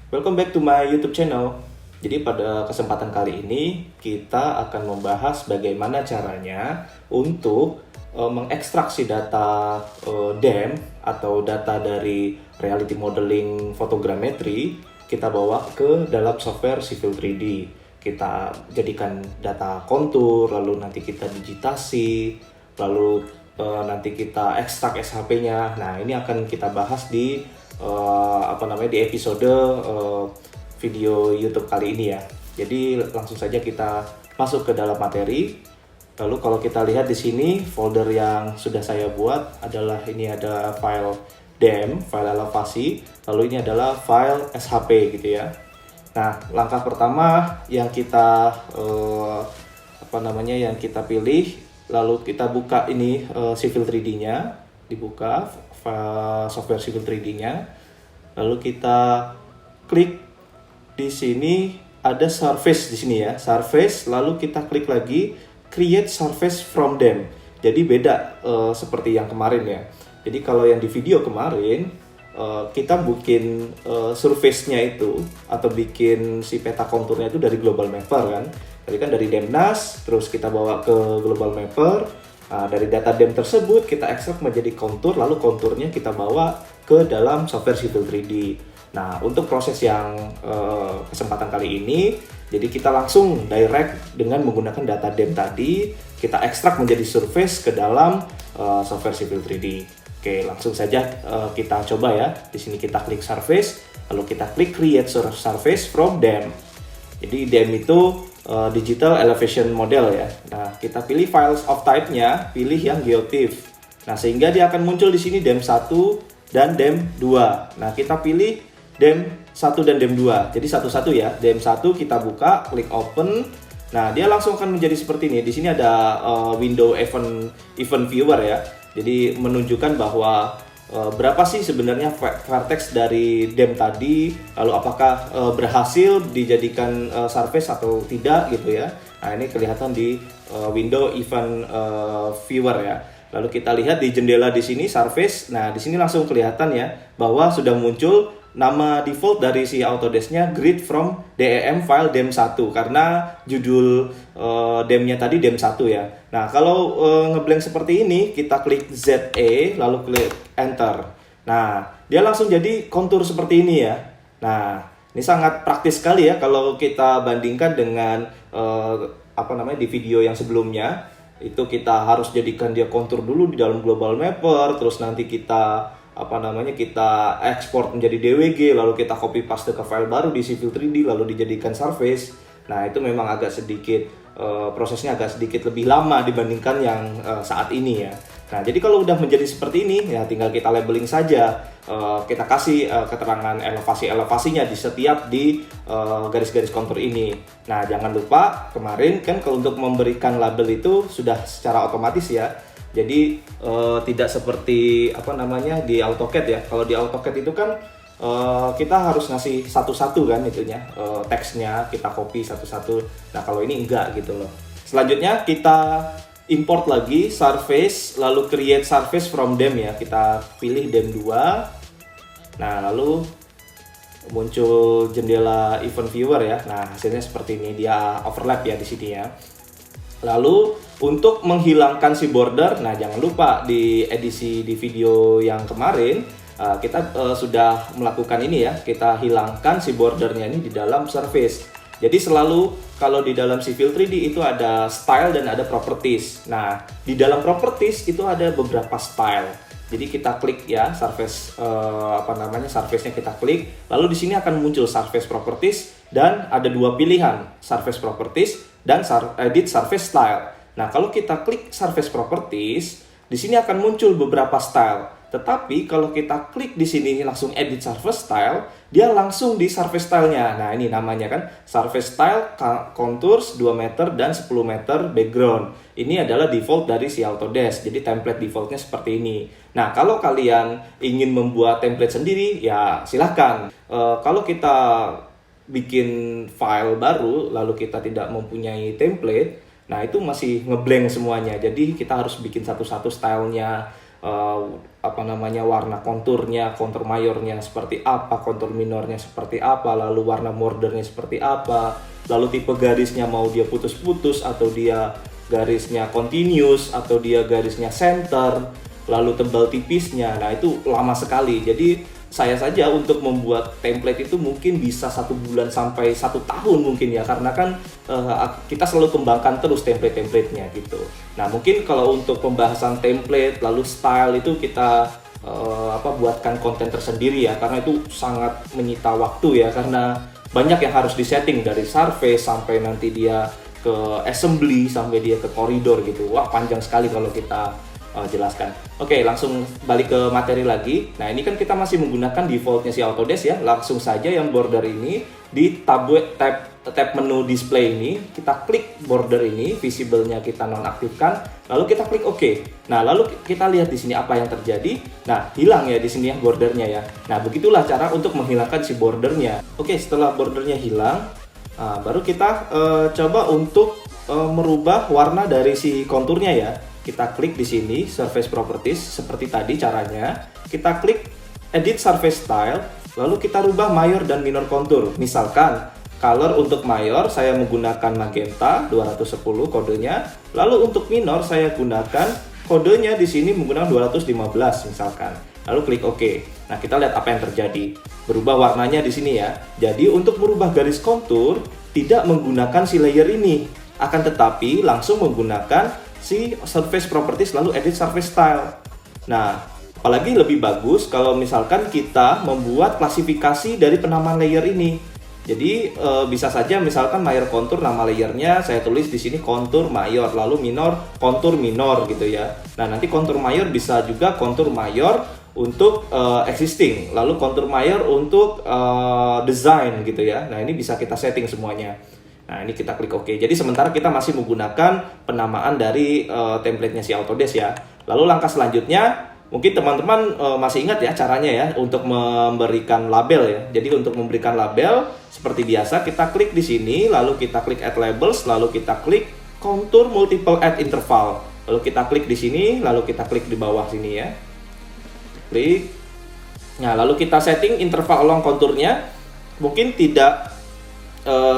Welcome back to my YouTube channel. Jadi pada kesempatan kali ini kita akan membahas bagaimana caranya untuk mengekstraksi data DEM atau data dari reality modeling fotogrametri kita bawa ke dalam software Civil 3D. Kita jadikan data kontur, lalu nanti kita digitasi, lalu nanti kita ekstrak SHP-nya. Nah, ini akan kita bahas di di episode video YouTube kali ini ya. Jadi langsung saja kita masuk ke dalam materi. Lalu kalau kita lihat di sini folder yang sudah saya buat adalah ini ada file DEM, file elevasi, lalu ini adalah file SHP gitu ya. Nah, langkah pertama yang kita yang kita pilih, lalu kita buka ini Civil 3D-nya, dibuka software Civil 3D-nya, lalu kita klik di sini ada surface di sini ya, surface, lalu kita klik lagi create surface from DEM. Jadi beda seperti yang kemarin ya. Jadi kalau yang di video kemarin kita bikin surface-nya itu atau bikin si peta konturnya itu dari Global Mapper kan. Tadi kan dari DEMNAS, terus kita bawa ke Global Mapper. Nah, dari data DEM tersebut kita ekstrak menjadi kontur, lalu konturnya kita bawa ke dalam software Civil 3D. Nah, untuk proses yang kesempatan kali ini, jadi kita langsung direct dengan menggunakan data DEM tadi, kita ekstrak menjadi surface ke dalam software Civil 3D. Oke, langsung saja kita coba ya. Di sini kita klik surface, lalu kita klik create surface from DEM. Jadi DEM itu digital elevation model ya. Nah, kita pilih files of type-nya, pilih yang geotiff. Nah, sehingga dia akan muncul di sini DEM 1 dan DEM 2. Nah, kita pilih DEM 1 dan DEM 2. Jadi satu-satu ya. DEM 1 kita buka, klik open. Nah, dia langsung akan menjadi seperti ini. Di sini ada window event viewer ya. Jadi menunjukkan bahwa berapa sih sebenarnya vertex dari DEM tadi, lalu apakah berhasil dijadikan surface atau tidak gitu ya. Nah, ini kelihatan di window event viewer ya. Lalu kita lihat di jendela di sini surface. Nah, di sini langsung kelihatan ya bahwa sudah muncul nama default dari si Autodesk-nya grid from DEM file DEM 1 karena judul DEM-nya tadi DEM 1 ya. Nah, kalau ngeblank seperti ini, kita klik ZE lalu klik enter. Nah, dia langsung jadi kontur seperti ini ya. Nah, ini sangat praktis sekali ya kalau kita bandingkan dengan di video yang sebelumnya. Itu kita harus jadikan dia kontur dulu di dalam Global Mapper, terus nanti kita kita ekspor menjadi DWG, lalu kita copy paste ke file baru di Civil 3D, lalu dijadikan surface. Nah, itu memang agak sedikit prosesnya agak sedikit lebih lama dibandingkan yang saat ini ya. Nah, jadi kalau udah menjadi seperti ini ya tinggal kita labeling saja, kita kasih keterangan elevasinya di setiap garis-garis kontur ini. Nah, jangan lupa kemarin kan kalau untuk memberikan label itu sudah secara otomatis ya. Jadi tidak seperti di AutoCAD ya. Kalau di AutoCAD itu kan kita harus ngasih satu-satu kan itunya, teksnya kita copy satu-satu. Nah, kalau ini enggak gitu loh. Selanjutnya kita import lagi surface, lalu create surface from DEM ya. Kita pilih DEM 2. Nah, lalu muncul jendela event viewer ya. Nah, hasilnya seperti ini, dia overlap ya di sini ya. Lalu untuk menghilangkan si border, nah jangan lupa di edisi di video yang kemarin kita sudah melakukan ini ya, kita hilangkan si bordernya ini di dalam surface. Jadi selalu kalau di dalam Civil 3D itu ada style dan ada properties. Nah, di dalam properties itu ada beberapa style. Jadi kita klik ya surface surface-nya kita klik, lalu di sini akan muncul surface properties dan ada dua pilihan, surface properties dan edit surface style. Nah, kalau kita klik surface properties, di sini akan muncul beberapa style. Tetapi kalau kita klik di sini langsung edit surface style, dia langsung di surface style-nya. Nah, ini namanya kan surface style contours 2 meter dan 10 meter background. Ini adalah default dari si Autodesk. Jadi template defaultnya seperti ini. Nah, kalau kalian ingin membuat template sendiri, ya silahkan. Kalau kita bikin file baru lalu kita tidak mempunyai template, nah itu masih ngeblank semuanya. Jadi kita harus bikin satu-satu stylenya warna konturnya, kontur mayornya seperti apa, kontur minornya seperti apa, lalu warna bordernya seperti apa, lalu tipe garisnya mau dia putus-putus atau dia garisnya continuous atau dia garisnya center, lalu tebal tipisnya. Nah, itu lama sekali. Jadi saya saja untuk membuat template itu mungkin bisa 1 bulan sampai 1 tahun mungkin ya, karena kan kita selalu kembangkan terus template-templatenya gitu. Nah, mungkin kalau untuk pembahasan template lalu style itu kita buatkan konten tersendiri ya, karena itu sangat menyita waktu ya, karena banyak yang harus disetting dari surface sampai nanti dia ke assembly sampai dia ke koridor gitu. Wah, panjang sekali kalau kita jelaskan. Oke, langsung balik ke materi lagi. Nah, ini kan kita masih menggunakan defaultnya si Autodesk ya. Langsung saja yang border ini di tab menu display ini, kita klik border ini, visible-nya kita nonaktifkan, lalu kita klik OK. Nah, lalu kita lihat di sini apa yang terjadi. Nah, hilang ya di sini ya bordernya ya. Nah, begitulah cara untuk menghilangkan si bordernya. Oke, setelah bordernya hilang, baru kita coba untuk merubah warna dari si konturnya ya. Kita klik di sini surface properties seperti tadi caranya. Kita klik edit surface style, lalu kita rubah mayor dan minor kontur. Misalkan color untuk mayor saya menggunakan magenta 210 kodenya, lalu untuk minor saya gunakan kodenya di sini menggunakan 215 misalkan. Lalu klik OK. Nah, kita lihat apa yang terjadi. Berubah warnanya di sini ya. Jadi untuk merubah garis kontur tidak menggunakan si layer ini, akan tetapi langsung menggunakan si surface properties lalu edit surface style. Nah, apalagi lebih bagus kalau misalkan kita membuat klasifikasi dari penamaan layer ini. Jadi bisa saja misalkan mayor kontur, nama layernya saya tulis di sini kontur mayor, lalu minor kontur minor gitu ya. Nah, nanti kontur mayor bisa juga kontur mayor untuk existing, lalu kontur mayor untuk design gitu ya. Nah, ini bisa kita setting semuanya. Nah, ini kita klik OK. Jadi sementara kita masih menggunakan penamaan dari template-nya si Autodesk ya. Lalu langkah selanjutnya, mungkin teman-teman masih ingat ya caranya ya untuk memberikan label ya. Jadi untuk memberikan label seperti biasa kita klik di sini, lalu kita klik Add Labels, lalu kita klik Contour Multiple Add Interval. Lalu kita klik di sini, lalu kita klik di bawah sini ya. Klik. Nah, lalu kita setting interval along konturnya. Mungkin tidak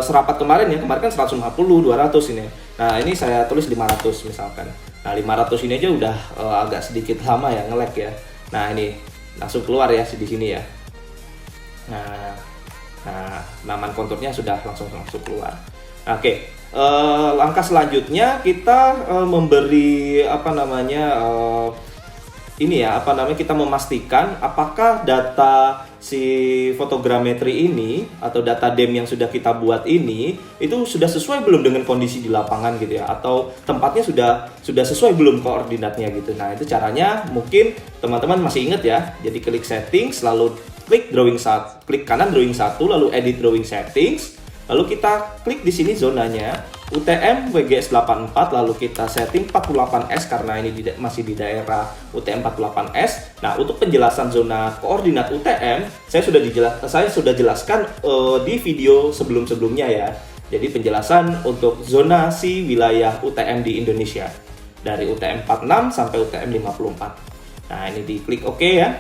serapat kemarin ya, kemarin kan 150, 200 ini. Nah, ini saya tulis 500 misalkan. Nah, 500 ini aja udah agak sedikit lama ya nge-lag ya. Nah, ini langsung keluar ya di sini ya. Nah, penamaan konturnya sudah langsung keluar. Nah, oke. Langkah selanjutnya kita memberi kita memastikan apakah data si fotogrametri ini atau data DEM yang sudah kita buat ini itu sudah sesuai belum dengan kondisi di lapangan gitu ya, atau tempatnya sudah sesuai belum koordinatnya gitu. Nah, itu caranya mungkin teman-teman masih ingat ya. Jadi klik settings, lalu klik klik kanan drawing 1, lalu edit drawing settings, lalu kita klik di sini zonanya UTM WGS 84, lalu kita setting 48S karena ini masih di daerah UTM 48S. Nah, untuk penjelasan zona koordinat UTM saya sudah jelaskan di video sebelumnya ya. Jadi penjelasan untuk zonasi wilayah UTM di Indonesia dari UTM 46 sampai UTM 54. Nah, ini diklik OK ya.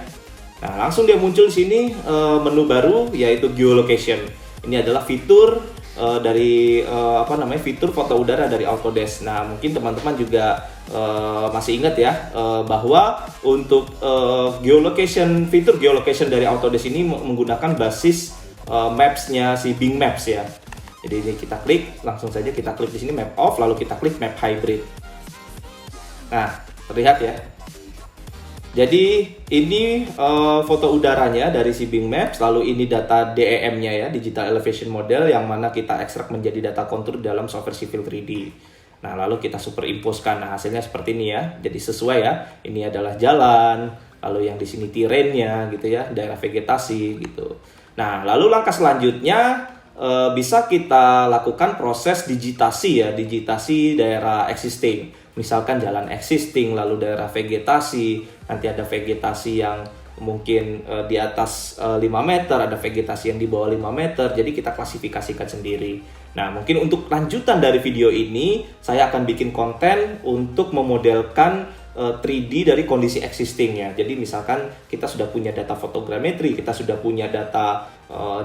Nah, langsung dia muncul di sini menu baru yaitu geolocation. Ini adalah fitur fitur foto udara dari Autodesk. Nah, mungkin teman-teman juga masih ingat ya bahwa untuk fitur geolocation dari Autodesk ini menggunakan basis maps-nya si Bing Maps ya. Jadi ini kita klik, langsung saja kita klik di sini map off, lalu kita klik map hybrid. Nah, terlihat ya. Jadi ini foto udaranya dari si Bing Maps, lalu ini data DEM-nya ya, Digital Elevation Model, yang mana kita ekstrak menjadi data kontur dalam software Civil 3D. Nah, lalu kita superimposekan. Nah, hasilnya seperti ini ya. Jadi sesuai ya. Ini adalah jalan, lalu yang di sini terrainnya gitu ya, daerah vegetasi gitu. Nah, lalu langkah selanjutnya bisa kita lakukan proses digitasi ya, digitasi daerah existing. Misalkan jalan existing, lalu daerah vegetasi, nanti ada vegetasi yang mungkin di atas 5 meter, ada vegetasi yang di bawah 5 meter, jadi kita klasifikasikan sendiri. Nah, mungkin untuk lanjutan dari video ini, saya akan bikin konten untuk memodelkan 3D dari kondisi existing ya. Jadi misalkan kita sudah punya data fotogrametri, kita sudah punya data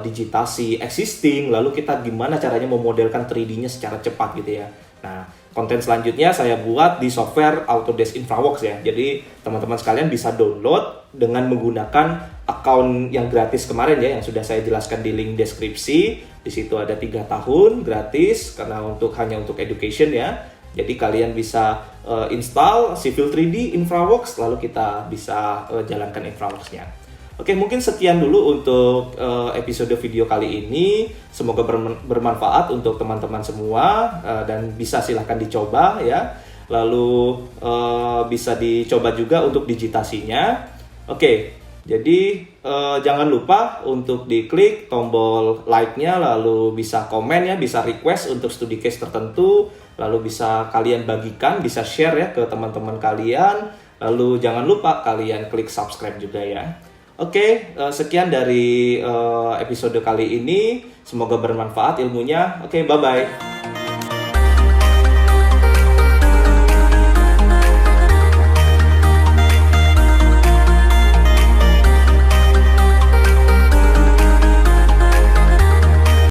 digitasi existing, lalu kita gimana caranya memodelkan 3D-nya secara cepat gitu ya. Nah, konten selanjutnya saya buat di software Autodesk InfraWorks ya. Jadi teman-teman sekalian bisa download dengan menggunakan account yang gratis kemarin ya, yang sudah saya jelaskan di link deskripsi. Di situ ada 3 tahun gratis karena hanya untuk education ya. Jadi kalian bisa install Civil 3D InfraWorks, lalu kita bisa jalankan InfraWorks-nya. Oke, mungkin sekian dulu untuk episode video kali ini. Semoga bermanfaat untuk teman-teman semua dan bisa silahkan dicoba ya. Lalu bisa dicoba juga untuk digitasinya. Oke, jadi jangan lupa untuk diklik tombol like-nya, lalu bisa komen ya, bisa request untuk studi case tertentu, lalu bisa kalian bagikan, bisa share ya ke teman-teman kalian. Lalu jangan lupa kalian klik subscribe juga ya. Oke, sekian dari episode kali ini. Semoga bermanfaat ilmunya. Oke, bye-bye.